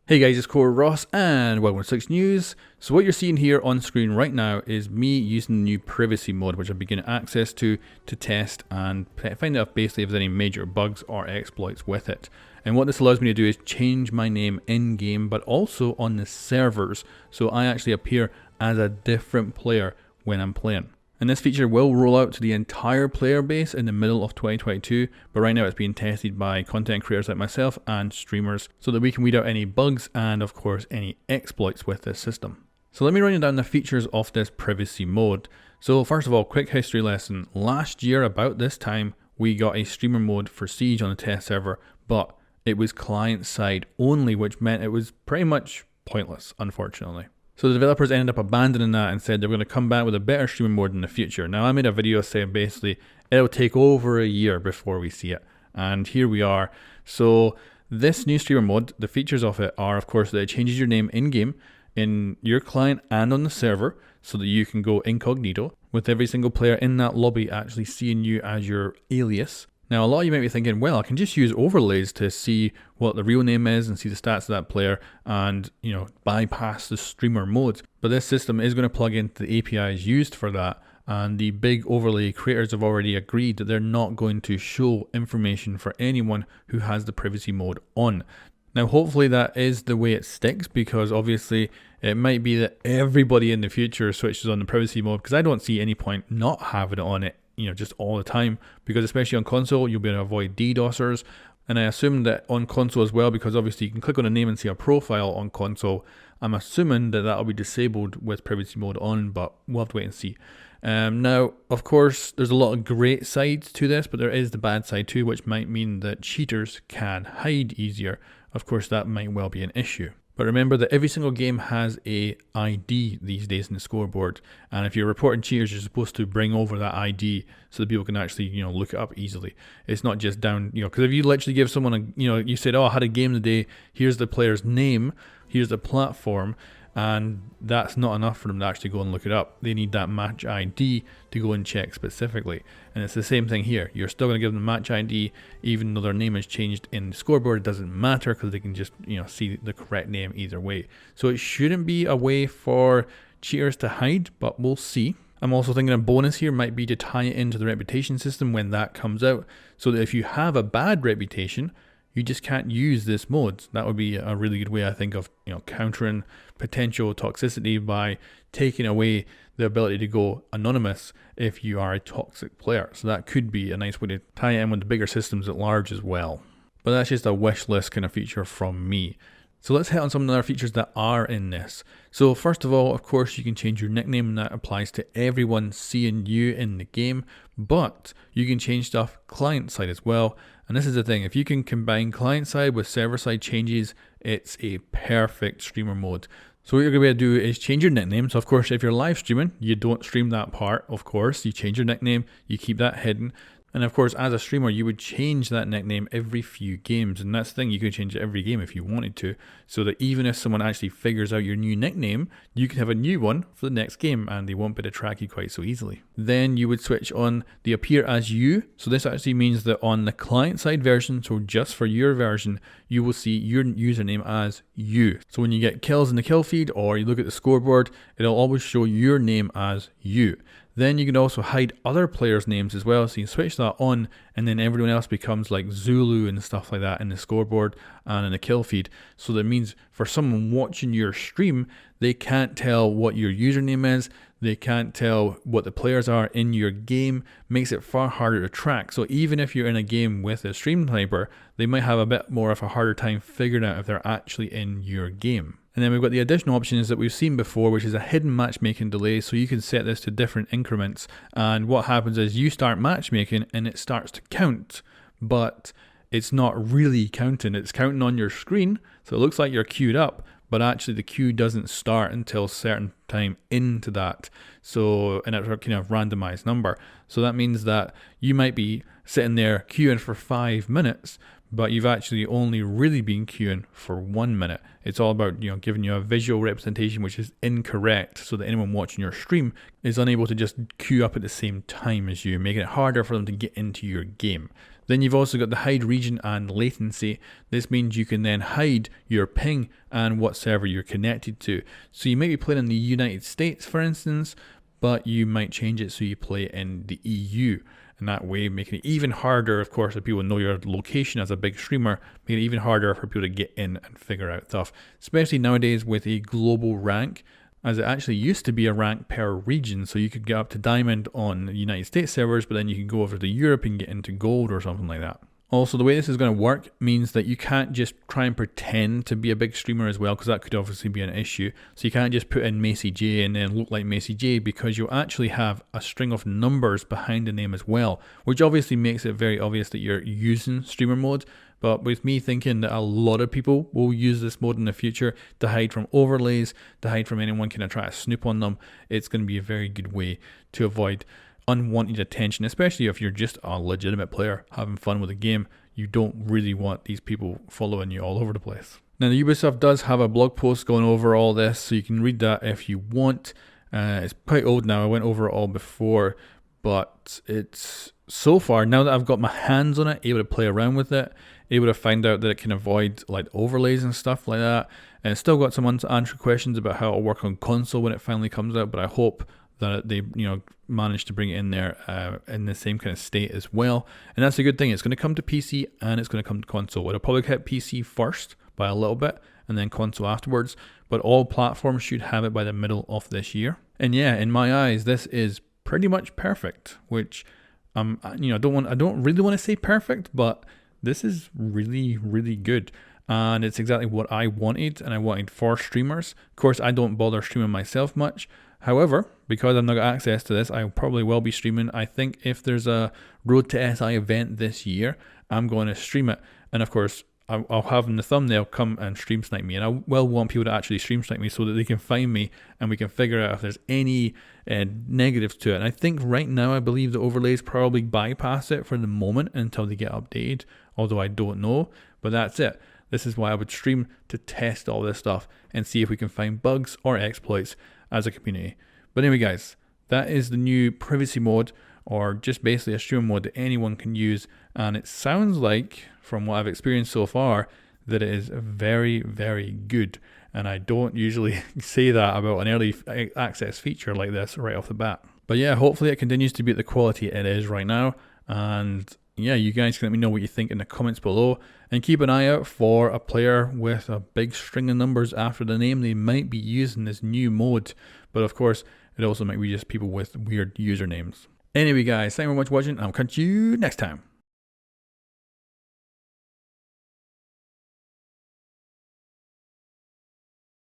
Hey guys, it's Core Ross and welcome to 6 News. So what you're seeing here on screen right now is me using the new privacy mode, which I've been getting access to test and find out basically if there's any major bugs or exploits with it. And what this allows me to do is change my name in game, but also on the servers, so I actually appear as a different player when I'm playing. And this feature will roll out to the entire player base in the middle of 2022, but right now it's being tested by content creators like myself and streamers so that we can weed out any bugs and of course any exploits with this system. So let me run you down the features of this privacy mode. So first of all, quick history lesson. Last year about this time we got a streamer mode for Siege on the test server, but it was client side only, which meant it was pretty much pointless, unfortunately. So the developers ended up abandoning that and said they're going to come back with a better streaming mode in the future. Now I made a video saying basically it'll take over a year before we see it. And here we are. So this new streamer mode, the features of it are of course that it changes your name in-game, in your client and on the server, so that you can go incognito with every single player in that lobby actually seeing you as your alias. Now, a lot of you might be thinking, well, I can just use overlays to see what the real name is and see the stats of that player and, bypass the streamer modes. But this system is going to plug into the APIs used for that. And the big overlay creators have already agreed that they're not going to show information for anyone who has the privacy mode on. Now, hopefully that is the way it sticks, because obviously it might be that everybody in the future switches on the privacy mode, because I don't see any point not having it on it, just all the time, because especially on console, you'll be able to avoid DDoSers. And I assume that on console as well, because obviously you can click on a name and see a profile on console. I'm assuming that that'll be disabled with privacy mode on, but we'll have to wait and see. Now, of course, there's a lot of great sides to this, but there is the bad side too, which might mean that cheaters can hide easier. Of course, that might well be an issue. But remember that every single game has a ID these days in the scoreboard, and if you're reporting cheaters, you're supposed to bring over that ID so that people can actually, look it up easily. It's not just down, because if you literally give someone you said, oh, I had a game today, here's the player's name, here's the platform, and that's not enough for them to actually go and look it up. They need that match ID to go and check specifically. And it's the same thing here. You're still going to give them match ID even though their name is changed in the scoreboard. It doesn't matter because they can just see the correct name either way. So it shouldn't be a way for cheaters to hide, but we'll see. I'm also thinking a bonus here might be to tie it into the reputation system when that comes out, so that if you have a bad reputation, you just can't use this mode. That would be a really good way, I think, of countering potential toxicity by taking away the ability to go anonymous if you are a toxic player. So that could be a nice way to tie in with the bigger systems at large as well. But that's just a wish list kind of feature from me. So let's hit on some of the other features that are in this. So first of all, of course, you can change your nickname, and that applies to everyone seeing you in the game, but you can change stuff client side as well. And this is the thing, if you can combine client side with server side changes, it's a perfect streamer mode. So what you're going to be able to do is change your nickname. So of course, if you're live streaming, you don't stream that part, of course. You change your nickname, you keep that hidden. And of course, as a streamer, you would change that nickname every few games. And that's the thing, you could change it every game if you wanted to. So that even if someone actually figures out your new nickname, you can have a new one for the next game and they won't be able to track you quite so easily. Then you would switch on the appear as you. So this actually means that on the client side version, so just for your version, you will see your username as you. So when you get kills in the kill feed or you look at the scoreboard, it'll always show your name as you. Then you can also hide other players' names as well, so you can switch that on and then everyone else becomes like Zulu and stuff like that in the scoreboard and in the kill feed. So that means for someone watching your stream, they can't tell what your username is, they can't tell what the players are in your game, makes it far harder to track. So even if you're in a game with a stream sniper, they might have a bit more of a harder time figuring out if they're actually in your game. And then we've got the additional options that we've seen before, which is a hidden matchmaking delay. So you can set this to different increments. And what happens is you start matchmaking and it starts to count, but it's not really counting. It's counting on your screen. So it looks like you're queued up, but actually the queue doesn't start until a certain time into that. So, and it's a kind of randomized number. So that means that you might be sitting there queuing for 5 minutes, but you've actually only really been queuing for 1 minute. It's all about, giving you a visual representation which is incorrect, so that anyone watching your stream is unable to just queue up at the same time as you, making it harder for them to get into your game. Then you've also got the hide region and latency. This means you can then hide your ping and what server you're connected to. So you might be playing in the United States, for instance, but you might change it so you play in the EU. And that way, making it even harder, of course, if people know your location as a big streamer, making it even harder for people to get in and figure out stuff. Especially nowadays with a global rank, as it actually used to be a rank per region. So you could get up to diamond on the United States servers, but then you can go over to Europe and get into gold or something like that. Also, the way this is going to work means that you can't just try and pretend to be a big streamer as well, because that could obviously be an issue. So you can't just put in Macy J and then look like Macy J, because you'll actually have a string of numbers behind the name as well, which obviously makes it very obvious that you're using streamer mode. But with me thinking that a lot of people will use this mode in the future to hide from overlays, to hide from anyone kind of try to snoop on them, it's going to be a very good way to avoid unwanted attention, especially if you're just a legitimate player having fun with the game. You don't really want these people following you all over the place. Now, the Ubisoft does have a blog post going over all this, so you can read that if you want. It's quite old now. I went over it all before, but it's so far, now that I've got my hands on it, able to play around with it, able to find out that it can avoid like overlays and stuff like that. And it's still got some unanswered questions about how it'll work on console when it finally comes out, but I hope that they managed to bring it in there in the same kind of state as well. And that's a good thing. It's going to come to PC and it's going to come to console. It'll probably hit PC first by a little bit and then console afterwards, but all platforms should have it by the middle of this year. And yeah, in my eyes, this is pretty much perfect, which I don't really want to say perfect, but this is really, really good. And it's exactly what I wanted, and I wanted for streamers. Of course, I don't bother streaming myself much. However, because I've not got access to this, I probably will be streaming. I think if there's a Road to SI event this year, I'm going to stream it. And of course, I'll have in the thumbnail come and stream snipe me. And I will want people to actually stream snipe me so that they can find me and we can figure out if there's any negatives to it. And I think right now, I believe the overlays probably bypass it for the moment until they get updated, although I don't know. But that's it. This is why I would stream, to test all this stuff and see if we can find bugs or exploits as a community. But anyway, guys, that is the new privacy mode, or just basically a stream mode that anyone can use. And it sounds like, from what I've experienced so far, that it is very, very good. And I don't usually say that about an early access feature like this right off the bat. But yeah, hopefully it continues to be at the quality it is right now. And yeah, you guys can let me know what you think in the comments below, and keep an eye out for a player with a big string of numbers after the name. They might be using this new mode, but of course it also might be just people with weird usernames. Anyway guys, thank you very much for watching. I'll catch you next time.